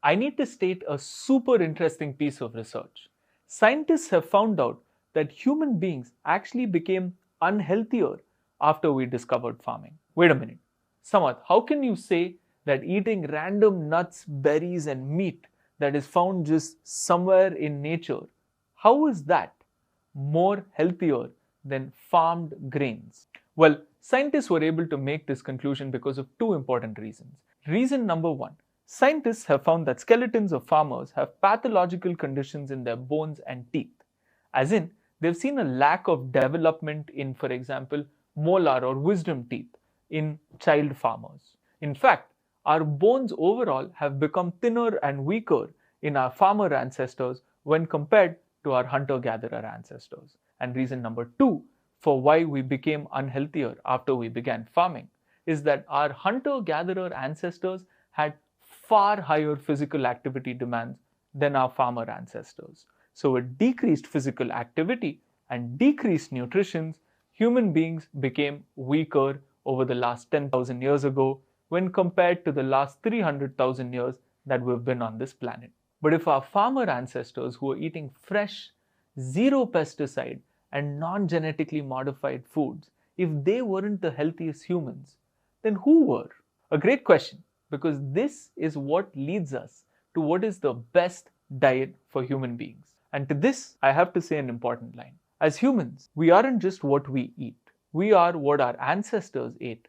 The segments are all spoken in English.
I need to state a super interesting piece of research. Scientists have found out that human beings actually became unhealthier after we discovered farming. Wait a minute. Samat, how can you say that eating random nuts, berries, and meat that is found just somewhere in nature, how is that more healthier than farmed grains? Well, scientists were able to make this conclusion because of two important reasons. Reason number one, scientists have found that skeletons of farmers have pathological conditions in their bones and teeth. As in, they've seen a lack of development in, for example, molar or wisdom teeth in child farmers. In fact, our bones overall have become thinner and weaker in our farmer ancestors when compared to our hunter-gatherer ancestors. And reason number two for why we became unhealthier after we began farming is that our hunter-gatherer ancestors had far higher physical activity demands than our farmer ancestors. So with decreased physical activity and decreased nutrition, human beings became weaker over the last 10,000 years ago when compared to the last 300,000 years that we've been on this planet. But if our farmer ancestors who were eating fresh, zero pesticide and non-genetically modified foods, if they weren't the healthiest humans, then who were? A great question, because this is what leads us to what is the best diet for human beings. And to this, I have to say an important line. As humans, we aren't just what we eat. We are what our ancestors ate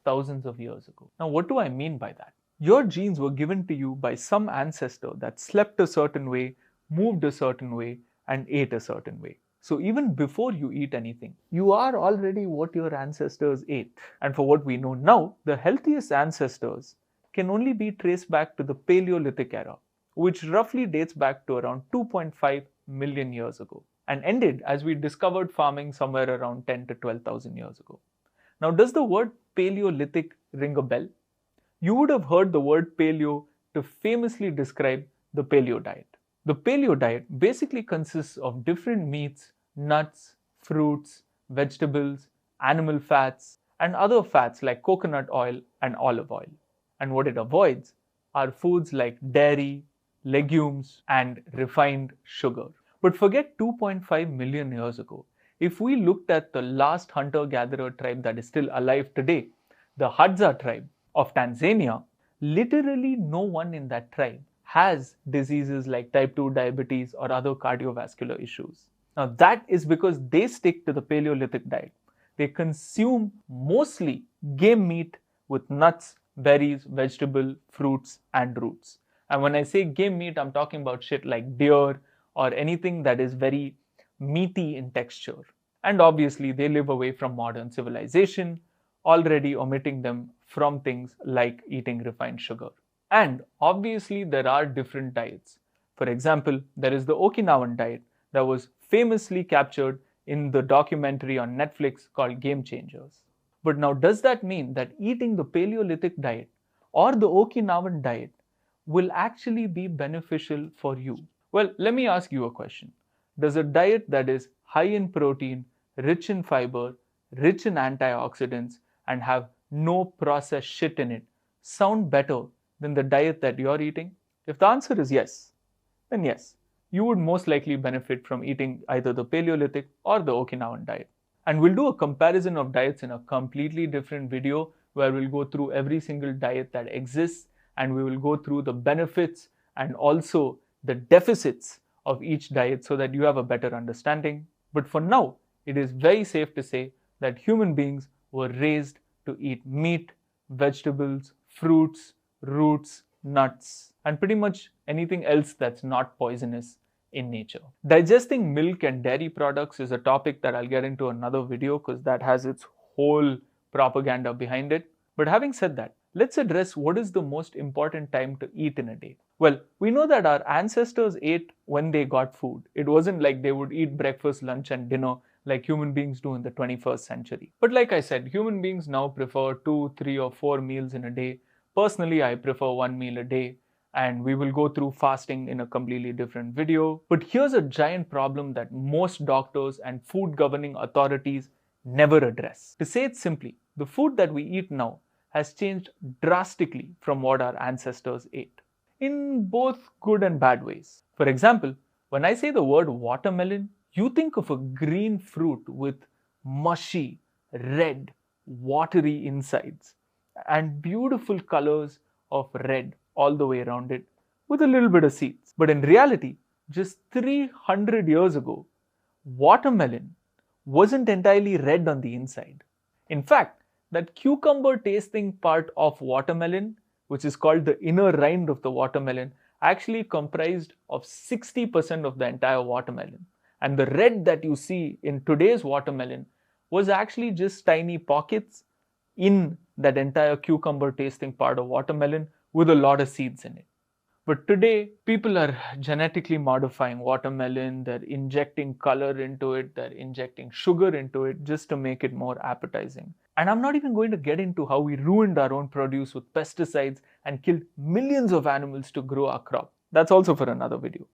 thousands of years ago. Now, what do I mean by that? Your genes were given to you by some ancestor that slept a certain way, moved a certain way, and ate a certain way. So even before you eat anything, you are already what your ancestors ate. And for what we know now, the healthiest ancestors can only be traced back to the Paleolithic era, which roughly dates back to around 2.5 million years ago and ended as we discovered farming somewhere around 10 to 12,000 years ago. Now, does the word Paleolithic ring a bell? You would have heard the word paleo to famously describe the Paleo Diet. The Paleo Diet basically consists of different meats, nuts, fruits, vegetables, animal fats, and other fats like coconut oil and olive oil. And what it avoids are foods like dairy, legumes, and refined sugar. But forget 2.5 million years ago. If we looked at the last hunter-gatherer tribe that is still alive today, the Hadza tribe of Tanzania, literally no one in that tribe has diseases like type 2 diabetes or other cardiovascular issues. Now that is because they stick to the Paleolithic diet. They consume mostly game meat with nuts, berries, vegetable, fruits, and roots. And when I say game meat, I'm talking about shit like deer or anything that is very meaty in texture. And obviously, they live away from modern civilization, already omitting them from things like eating refined sugar. And obviously, there are different diets. For example, there is the Okinawan diet that was famously captured in the documentary on Netflix called Game Changers. But now, does that mean that eating the Paleolithic diet or the Okinawan diet will actually be beneficial for you? Well, let me ask you a question. Does a diet that is high in protein, rich in fiber, rich in antioxidants, and have no processed shit in it sound better than the diet that you're eating? If the answer is yes, then yes, you would most likely benefit from eating either the Paleolithic or the Okinawan diet. And we'll do a comparison of diets in a completely different video where we'll go through every single diet that exists and we will go through the benefits and also the deficits of each diet so that you have a better understanding. But for now, it is very safe to say that human beings were raised to eat meat, vegetables, fruits, roots, nuts, and pretty much anything else that's not poisonous in nature. Digesting milk and dairy products is a topic that I'll get into another video because that has its whole propaganda behind it. But having said that, let's address what is the most important time to eat in a day. Well, we know that our ancestors ate when they got food. It wasn't like they would eat breakfast, lunch, and dinner like human beings do in the 21st century. But like I said, human beings now prefer 2, 3, or 4 meals in a day. Personally, I prefer 1 meal a day, and we will go through fasting in a completely different video. But here's a giant problem that most doctors and food governing authorities never address. To say it simply, the food that we eat now has changed drastically from what our ancestors ate. in both good and bad ways. For example, when I say the word watermelon, you think of a green fruit with mushy, red, watery insides and beautiful colors of red all the way around it with a little bit of seeds. But in reality, just 300 years ago, watermelon wasn't entirely red on the inside. In fact, that cucumber tasting part of watermelon, which is called the inner rind of the watermelon, actually comprised of 60% of the entire watermelon. And the red that you see in today's watermelon was actually just tiny pockets in that entire cucumber tasting part of watermelon with a lot of seeds in it. But today, people are genetically modifying watermelon, they're injecting color into it, they're injecting sugar into it just to make it more appetizing. And I'm not even going to get into how we ruined our own produce with pesticides and killed millions of animals to grow our crop. That's also for another video.